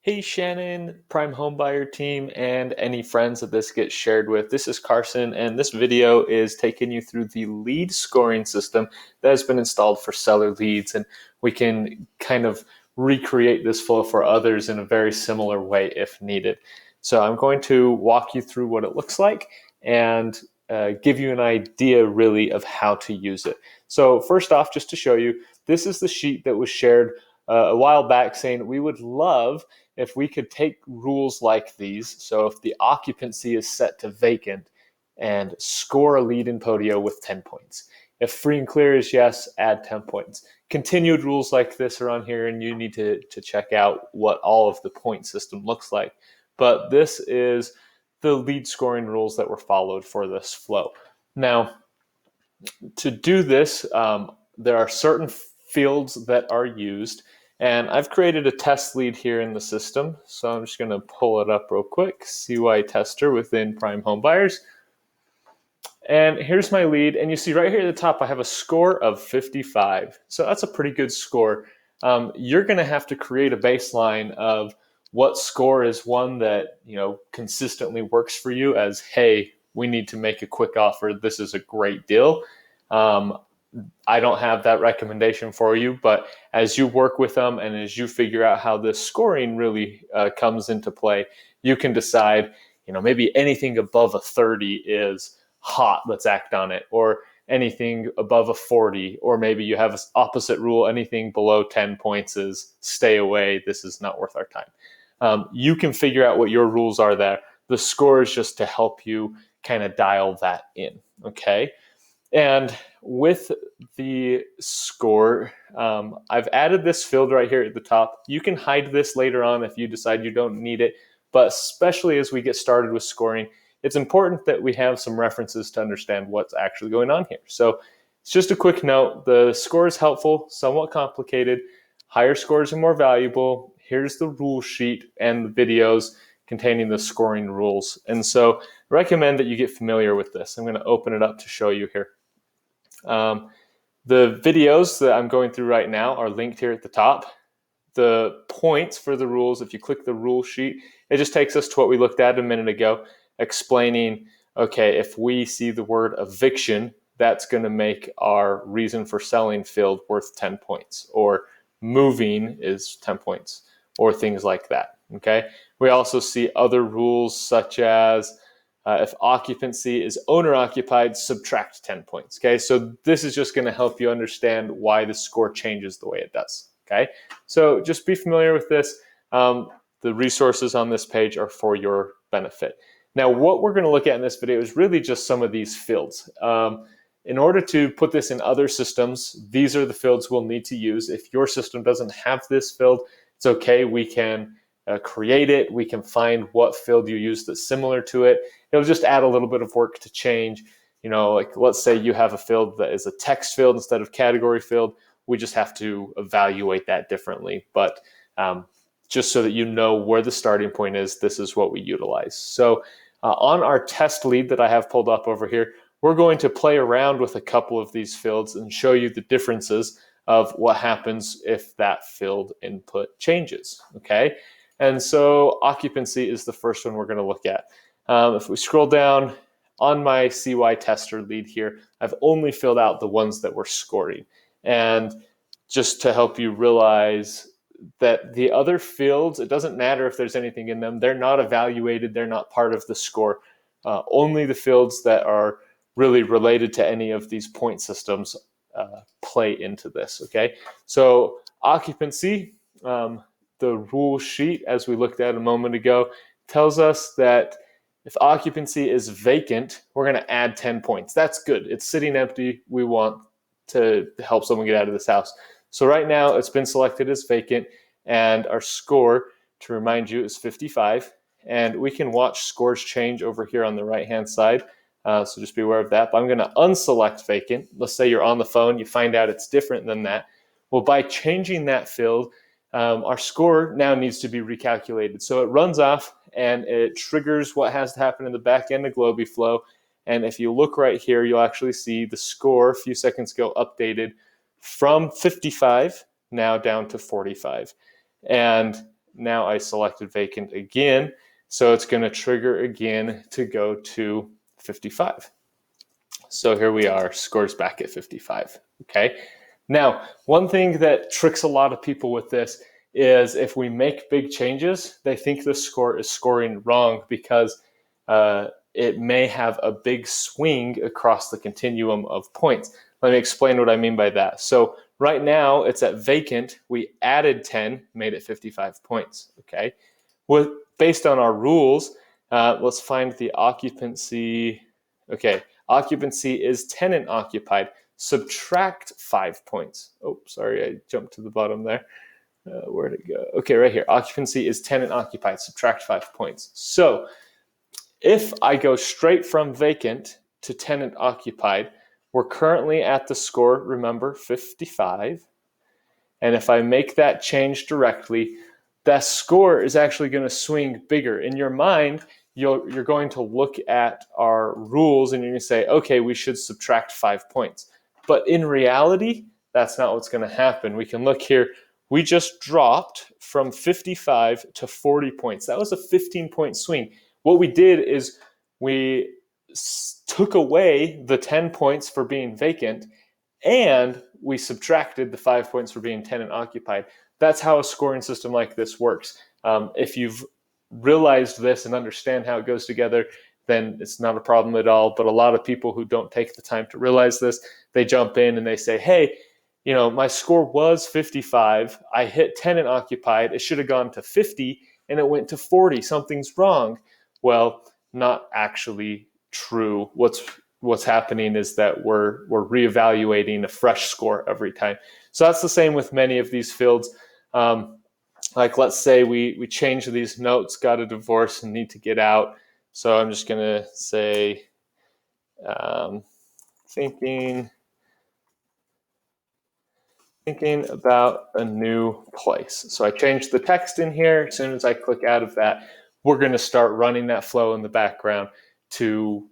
Hey Shannon, Prime Homebuyer team, and any friends that this gets shared with. This is Carson, and this video is taking you through the lead scoring system that has been installed for seller leads, and we can kind of recreate this flow for others in a very similar way if needed. So I'm going to walk you through what it looks like and give you an idea really of how to use it. So first off, just to show you, this is the sheet that was shared a while back saying we would love if we could take rules like these. So if the occupancy is set to vacant, and score a lead in Podio with 10 points. If free and clear is yes, add 10 points. Continued rules like this are on here, and you need to check out what all of the point system looks like. But this is the lead scoring rules that were followed for this flow. Now, to do this, there are certain fields that are used, and I've created a test lead here in the system. So I'm just going to pull it up real quick, CY tester within Prime Home Buyers. And here's my lead, and you see right here at the top, I have a score of 55. So that's a pretty good score. You're going to have to create a baseline of what score is one that consistently works for you as, hey, we need to make a quick offer. This is a great deal. I don't have that recommendation for you, but as you work with them and as you figure out how this scoring really comes into play, you can decide, maybe anything above a 30 is hot, let's act on it, or anything above a 40, or maybe you have an opposite rule, anything below 10 points is stay away, this is not worth our time. You can figure out what your rules are there. The score is just to help you kind of dial that in, okay? And with the score, I've added this field right here at the top. You can hide this later on if you decide you don't need it, but especially as we get started with scoring, it's important that we have some references to understand what's actually going on here. So it's just a quick note, the score is helpful, somewhat complicated. Higher scores are more valuable. Here's the rule sheet and the videos containing the scoring rules. And so I recommend that you get familiar with this. I'm going to open it up to show you here. The videos that I'm going through right now are linked here at the top. The points for the rules, if you click the rule sheet, it just takes us to what we looked at a minute ago, explaining, okay, if we see the word eviction, that's going to make our reason for selling field worth 10 points, or moving is 10 points, or things like that, okay? We also see other rules such as if occupancy is owner occupied, subtract 10 points, okay? So this is just going to help you understand why the score changes the way it does, okay? So just be familiar with this. The resources on this page are for your benefit. Now, what we're going to look at in this video is really just some of these fields. In order to put this in other systems, these are the fields we'll need to use. If your system doesn't have this field, it's okay. We can create it. We can find what field you use that's similar to it. It'll just add a little bit of work to change. Like let's say you have a field that is a text field instead of category field. We just have to evaluate that differently. But just so that you know where the starting point is, this is what we utilize. So on our test lead that I have pulled up over here, we're going to play around with a couple of these fields and show you the differences of what happens if that field input changes, okay? And so occupancy is the first one we're going to look at. If we scroll down on my CY tester lead here, I've only filled out the ones that we're scoring. And just to help you realize that the other fields, it doesn't matter if there's anything in them. They're not evaluated. They're not part of the score. Only the fields that are really related to any of these point systems play into this, okay? So occupancy, the rule sheet, as we looked at a moment ago, tells us that if occupancy is vacant, we're going to add 10 points. That's good. It's sitting empty. We want to help someone get out of this house. So right now it's been selected as vacant, and our score, to remind you, is 55. And we can watch scores change over here on the right-hand side. So just be aware of that. But I'm going to unselect vacant. Let's say you're on the phone, you find out it's different than that. Well, by changing that field, our score now needs to be recalculated. So it runs off and it triggers what has to happen in the back end of GlobyFlow. And if you look right here, you'll actually see the score a few seconds ago updated from 55 now down to 45. And now I selected vacant again. So it's going to trigger again to go to 55. So here we are, scores back at 55, okay? Now, one thing that tricks a lot of people with this is if we make big changes, they think the score is scoring wrong because it may have a big swing across the continuum of points. Let me explain what I mean by that. So right now it's at vacant. We added 10, made it 55 points, okay? Based on our rules, let's find the occupancy. Okay, occupancy is tenant occupied. Subtract 5 points. Oh, sorry, I jumped to the bottom there. Where'd it go? Okay, right here. Occupancy is tenant occupied. Subtract 5 points. So if I go straight from vacant to tenant occupied, we're currently at the score, remember, 55. And if I make that change directly, that score is actually going to swing bigger. In your mind, you're going to look at our rules and you're going to say, okay, we should subtract 5 points. But in reality, that's not what's going to happen. We can look here. We just dropped from 55 to 40 points. That was a 15-point swing. What we did is we took away the 10 points for being vacant and we subtracted the 5 points for being tenant occupied. That's how a scoring system like this works. If you've realized this and understand how it goes together, then it's not a problem at all. But a lot of people who don't take the time to realize this, they jump in and they say, hey, you know, my score was 55. I hit tenant occupied. It should have gone to 50 and it went to 40. Something's wrong. Well, not actually true. What's happening is that we're reevaluating a fresh score every time. So that's the same with many of these fields. Like let's say we change these notes, got a divorce and need to get out. So I'm just going to say thinking about a new place. So I changed the text in here. As soon as I click out of that, we're going to start running that flow in the background to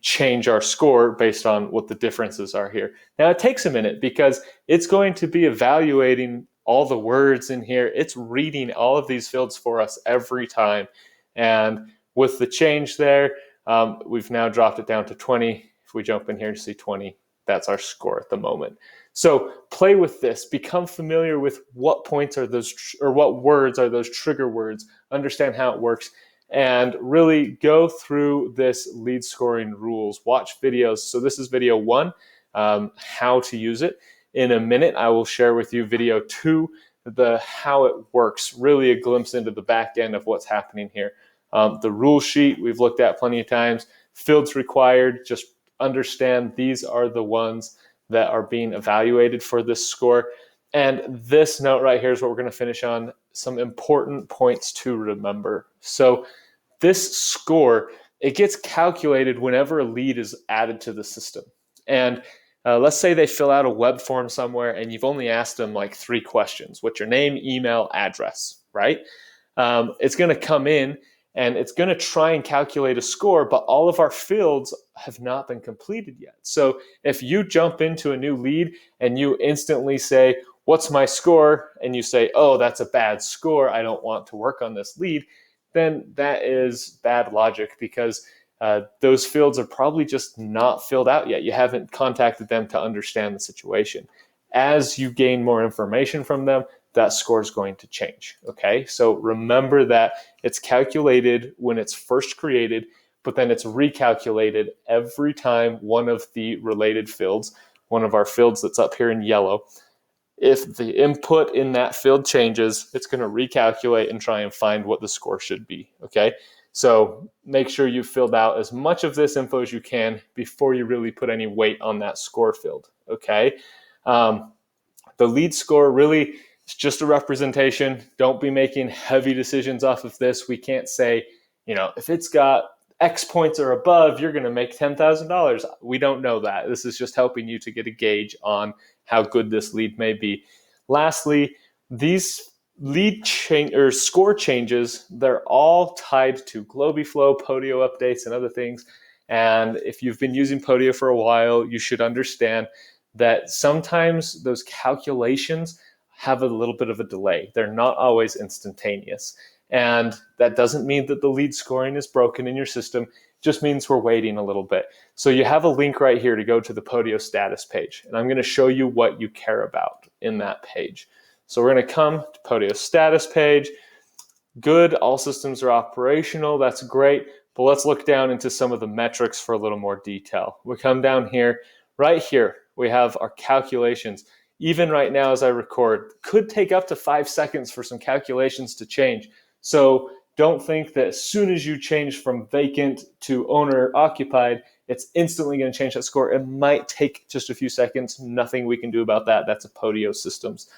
change our score based on what the differences are here. Now it takes a minute because it's going to be evaluating all the words in here. It's reading all of these fields for us every time. And with the change there, we've now dropped it down to 20. If we jump in here to see 20, that's our score at the moment. So play with this, become familiar with what points are those, or what words are those trigger words, understand how it works, and really go through this lead scoring rules. Watch videos. So this is video 1, how to use it. In a minute, I will share with you video 2, the how it works, really a glimpse into the back end of what's happening here. The rule sheet we've looked at plenty of times. Fields required, just understand these are the ones that are being evaluated for this score. And this note right here is what we're going to finish on, some important points to remember. So this score, it gets calculated whenever a lead is added to the system. And let's say they fill out a web form somewhere and you've only asked them like 3 questions. What's your name, email, address, right? It's going to come in and it's going to try and calculate a score, but all of our fields have not been completed yet. So if you jump into a new lead and you instantly say, what's my score? And you say, oh, that's a bad score, I don't want to work on this lead, then that is bad logic because those fields are probably just not filled out yet. You haven't contacted them to understand the situation. As you gain more information from them, that score is going to change, okay? So remember that it's calculated when it's first created, but then it's recalculated every time one of the related fields, one of our fields that's up here in yellow, if the input in that field changes, it's going to recalculate and try and find what the score should be, okay? So make sure you filled out as much of this info as you can before you really put any weight on that score field, okay? The lead score really is just a representation. Don't be making heavy decisions off of this. We can't say, you know, if it's got X points or above, you're going to make $10,000. We don't know that. This is just helping you to get a gauge on how good this lead may be. Lastly, these lead change or score changes, they're all tied to GlobiFlow, Podio updates, and other things. And if you've been using Podio for a while, you should understand that sometimes those calculations have a little bit of a delay. They're not always instantaneous. And that doesn't mean that the lead scoring is broken in your system. It just means we're waiting a little bit. So you have a link right here to go to the Podio status page. And I'm going to show you what you care about in that page. So we're going to come to Podio status page. Good, all systems are operational. That's great. But let's look down into some of the metrics for a little more detail. We come down here. Right here, we have our calculations. Even right now as I record, could take up to 5 seconds for some calculations to change. So don't think that as soon as you change from vacant to owner occupied, it's instantly going to change that score. It might take just a few seconds. Nothing we can do about that. That's a Podio systems.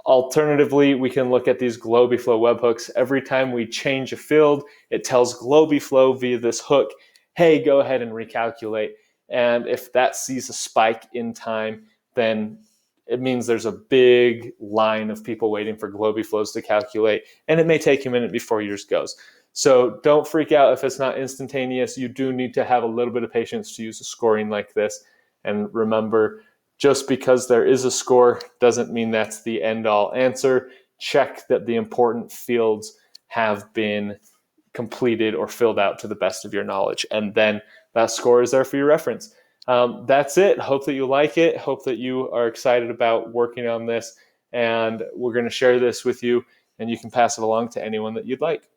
Alternatively, we can look at these GlobyFlow webhooks. Every time we change a field, it tells GlobyFlow via this hook, hey, go ahead and recalculate. And if that sees a spike in time, then it means there's a big line of people waiting for GlobyFlows to calculate, and it may take a minute before yours goes. So don't freak out if it's not instantaneous. You do need to have a little bit of patience to use a scoring like this. And remember, just because there is a score doesn't mean that's the end-all answer. Check that the important fields have been completed or filled out to the best of your knowledge, and then that score is there for your reference. That's it. Hope that you like it. Hope that you are excited about working on this, and we're going to share this with you, and you can pass it along to anyone that you'd like.